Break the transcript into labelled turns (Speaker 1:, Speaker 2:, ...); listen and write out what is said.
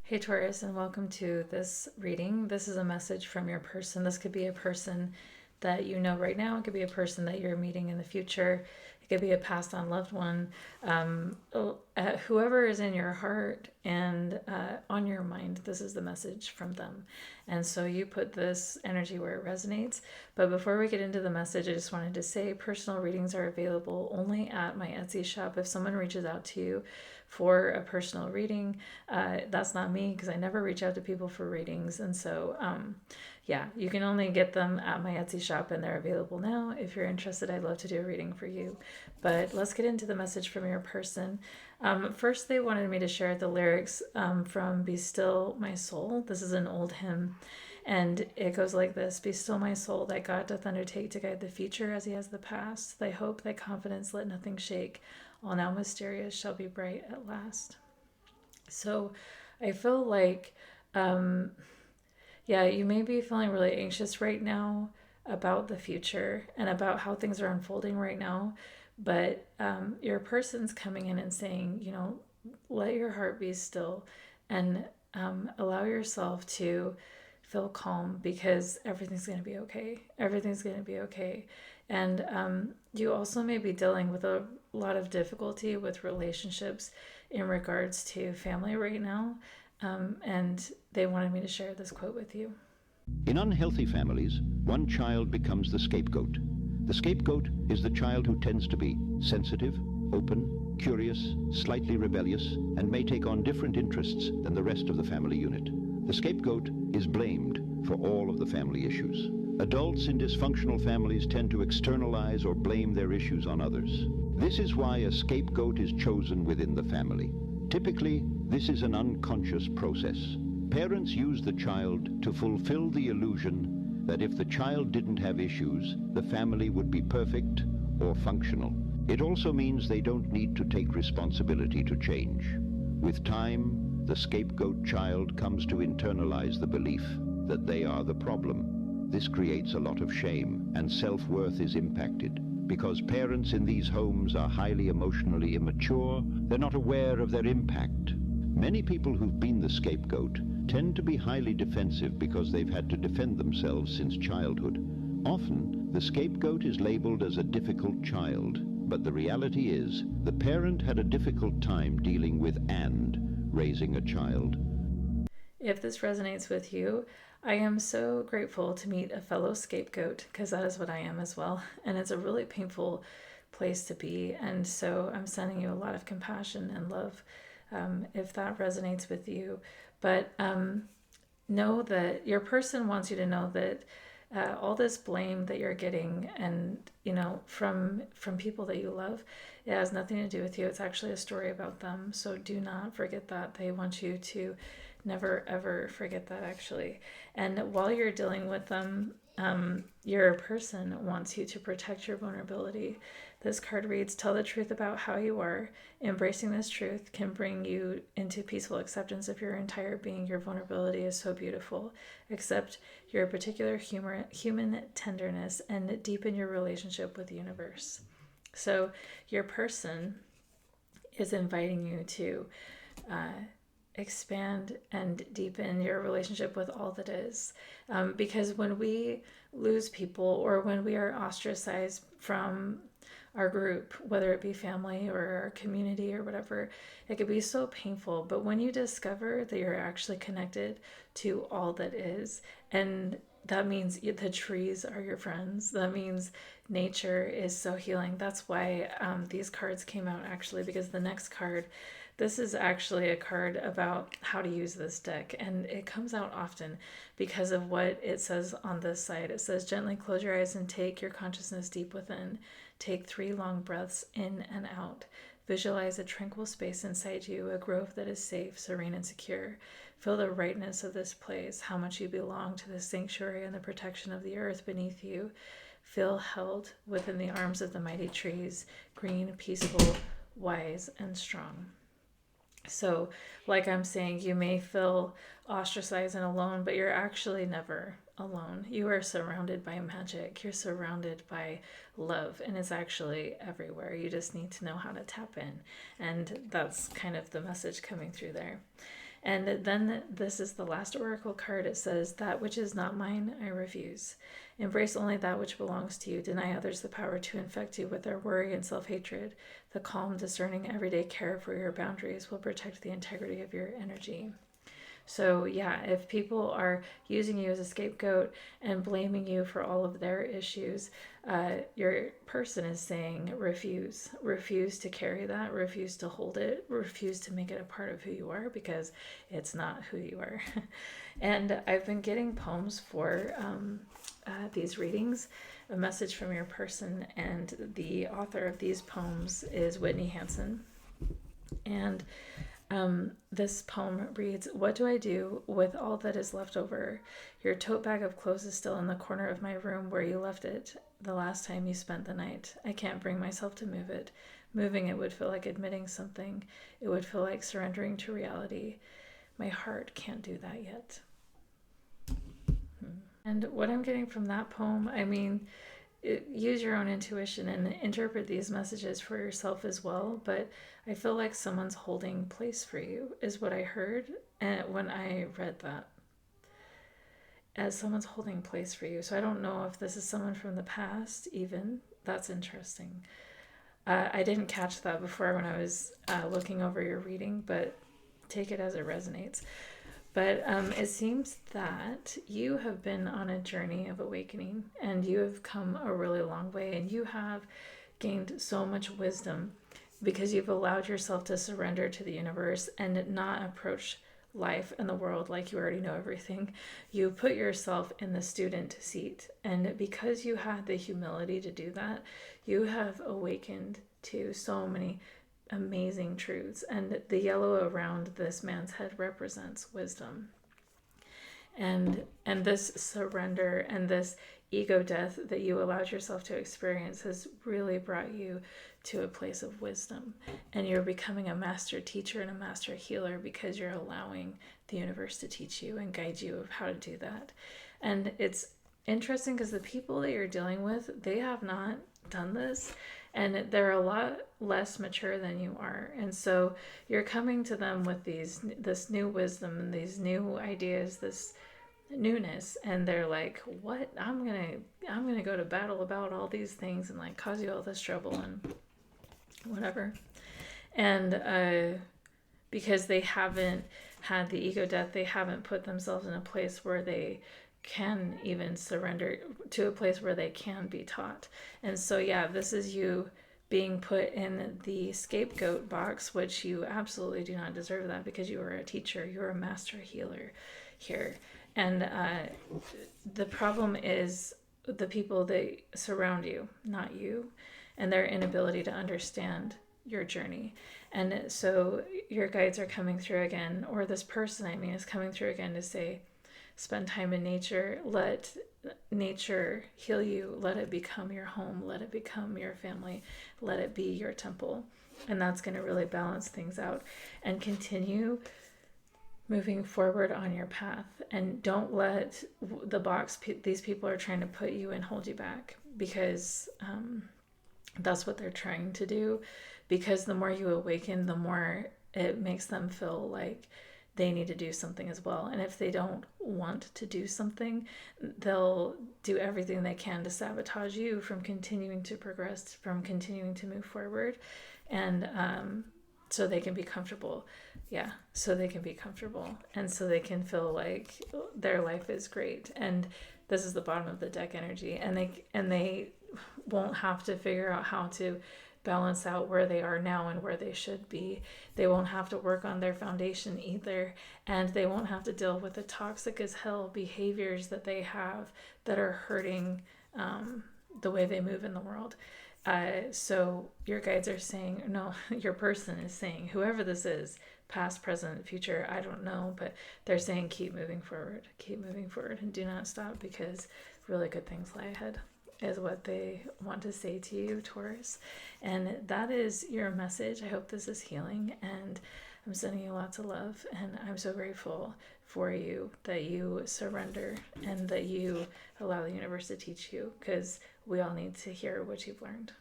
Speaker 1: Hey Taurus, and welcome to this reading. This is a message from your person. This could be a person that you know right now. It could be a person that you're meeting in the future. It could be a passed on loved one. Whoever is in your heart and on your mind, this is the message from them. And so you put this energy where it resonates. But before we get into the message, I just wanted to say personal readings are available only at my Etsy shop. If someone reaches out to you for a personal reading, that's not me because I never reach out to people for readings. And so, yeah, you can only get them at my Etsy shop and they're available now. If you're interested, I'd love to do a reading for you. But let's get into the message from your person. First, they wanted me to share the lyrics from Be Still My Soul. This is an old hymn. And it goes like this: Be still my soul, that God doth undertake to guide the future as he has the past. Thy hope, thy confidence, let nothing shake. All now mysterious shall be bright at last. So I feel like, yeah, you may be feeling really anxious right now about the future and about how things are unfolding right now. But your person's coming in and saying, let your heart be still and allow yourself to feel calm because everything's going to be okay. Everything's going to be okay. And you also may be dealing with a lot of difficulty with relationships in regards to family right now. And they wanted me to share this quote with you.
Speaker 2: In unhealthy families, one child becomes the scapegoat. The scapegoat is the child who tends to be sensitive, open, curious, slightly rebellious, and may take on different interests than the rest of the family unit. The scapegoat is blamed for all of the family issues. Adults in dysfunctional families tend to externalize or blame their issues on others. This is why a scapegoat is chosen within the family. Typically, this is an unconscious process. Parents use the child to fulfill the illusion that if the child didn't have issues, the family would be perfect or functional. It also means they don't need to take responsibility to change. With time, the scapegoat child comes to internalize the belief that they are the problem. This creates a lot of shame, and self-worth is impacted. Because parents in these homes are highly emotionally immature, they're not aware of their impact. Many people who've been the scapegoat tend to be highly defensive because they've had to defend themselves since childhood. Often, the scapegoat is labeled as a difficult child, but the reality is the parent had a difficult time dealing with and raising a child.
Speaker 1: If this resonates with you, I am so grateful to meet a fellow scapegoat because that is what I am as well. And it's a really painful place to be. And so I'm sending you a lot of compassion and love if that resonates with you. But know that your person wants you to know that all this blame that you're getting and from people that you love, it has nothing to do with you. It's actually a story about them. So do not forget that. They want you to never ever forget that, actually. And while you're dealing with them, your person wants you to protect your vulnerability. This card reads: tell the truth about how you are. Embracing this truth can bring you into peaceful acceptance of your entire being. Your vulnerability is so beautiful. Accept your particular human tenderness and deepen your relationship with the universe. So your person is inviting you to expand and deepen your relationship with all that is. Because when we lose people or when we are ostracized from our group, whether it be family or our community or whatever, it could be so painful. But when you discover that you're actually connected to all that is, and that means the trees are your friends. That means nature is so healing. That's why these cards came out, actually, because the next card, this is actually a card about how to use this deck, and it comes out often because of what it says on this side. It says, gently close your eyes and take your consciousness deep within. Take 3 long breaths in and out. Visualize a tranquil space inside you, a grove that is safe, serene, and secure. Feel the rightness of this place, how much you belong to the sanctuary and the protection of the earth beneath you. Feel held within the arms of the mighty trees, green, peaceful, wise, and strong. So, like I'm saying, you may feel ostracized and alone, but you're actually never alone. You are surrounded by magic. You're surrounded by love, and it's actually everywhere. You just need to know how to tap in. And that's kind of the message coming through there. And then this is the last oracle card. It says, that which is not mine, I refuse. Embrace only that which belongs to you. Deny others the power to infect you with their worry and self-hatred. The calm, discerning, everyday care for your boundaries will protect the integrity of your energy. So yeah, if people are using you as a scapegoat and blaming you for all of their issues, your person is saying refuse to carry that, refuse to hold it, refuse to make it a part of who you are, because it's not who you are. And I've been getting poems for these readings, a message from your person, and the author of these poems is Whitney Hansen. And this poem reads, what do I do with all that is left over? Your tote bag of clothes is still in the corner of my room where you left it the last time you spent the night. I can't bring myself to move it. Moving it would feel like admitting something. It would feel like surrendering to reality. My heart can't do that yet. And what I'm getting from that poem, I mean, use your own intuition and interpret these messages for yourself as well, but I feel like someone's holding place for you is what I heard when I read that, as someone's holding place for you. So I don't know if this is someone from the past even. That's interesting. I didn't catch that before when I was looking over your reading, but take it as it resonates. But it seems that you have been on a journey of awakening, and you have come a really long way, and you have gained so much wisdom because you've allowed yourself to surrender to the universe and not approach life and the world like you already know everything. You put yourself in the student seat, and because you had the humility to do that, you have awakened to so many amazing truths. And the yellow around this man's head represents wisdom. And this surrender and this ego death that you allowed yourself to experience has really brought you to a place of wisdom. And you're becoming a master teacher and a master healer because you're allowing the universe to teach you and guide you of how to do that. And it's interesting because the people that you're dealing with, they have not done this, and they're a lot less mature than you are. And so you're coming to them with this new wisdom and these new ideas, this newness, and they're like, what? I'm gonna go to battle about all these things and like cause you all this trouble and whatever. And because they haven't had the ego death, they haven't put themselves in a place where they can even surrender to a place where they can be taught. And so yeah, this is you being put in the scapegoat box, which you absolutely do not deserve that, because you are a teacher, you're a master healer here. And the problem is the people that surround you, not you, and their inability to understand your journey. And so your guides are coming through again, or this person, I mean, is coming through again to say, spend time in nature, let nature heal you, let it become your home, let it become your family, let it be your temple. And that's going to really balance things out, and continue moving forward on your path. And don't let the box these people are trying to put you in hold you back, because that's what they're trying to do. Because the more you awaken, the more it makes them feel like they need to do something as well. And if they don't want to do something, they'll do everything they can to sabotage you from continuing to progress, from continuing to move forward. And so they can be comfortable. Yeah, so they can be comfortable. And so they can feel like their life is great. And this is the bottom of the deck energy. And they won't have to figure out how to balance out where they are now and where they should be. They won't have to work on their foundation either, and they won't have to deal with the toxic as hell behaviors that they have that are hurting the way they move in the world. So your guides are saying, no, your person is saying, whoever this is, past, present, future, I don't know, but they're saying keep moving forward, and do not stop, because really good things lie ahead, is what they want to say to you, Taurus. And that is your message. I hope this is healing, and I'm sending you lots of love, and I'm so grateful for you that you surrender and that you allow the universe to teach you, because we all need to hear what you've learned.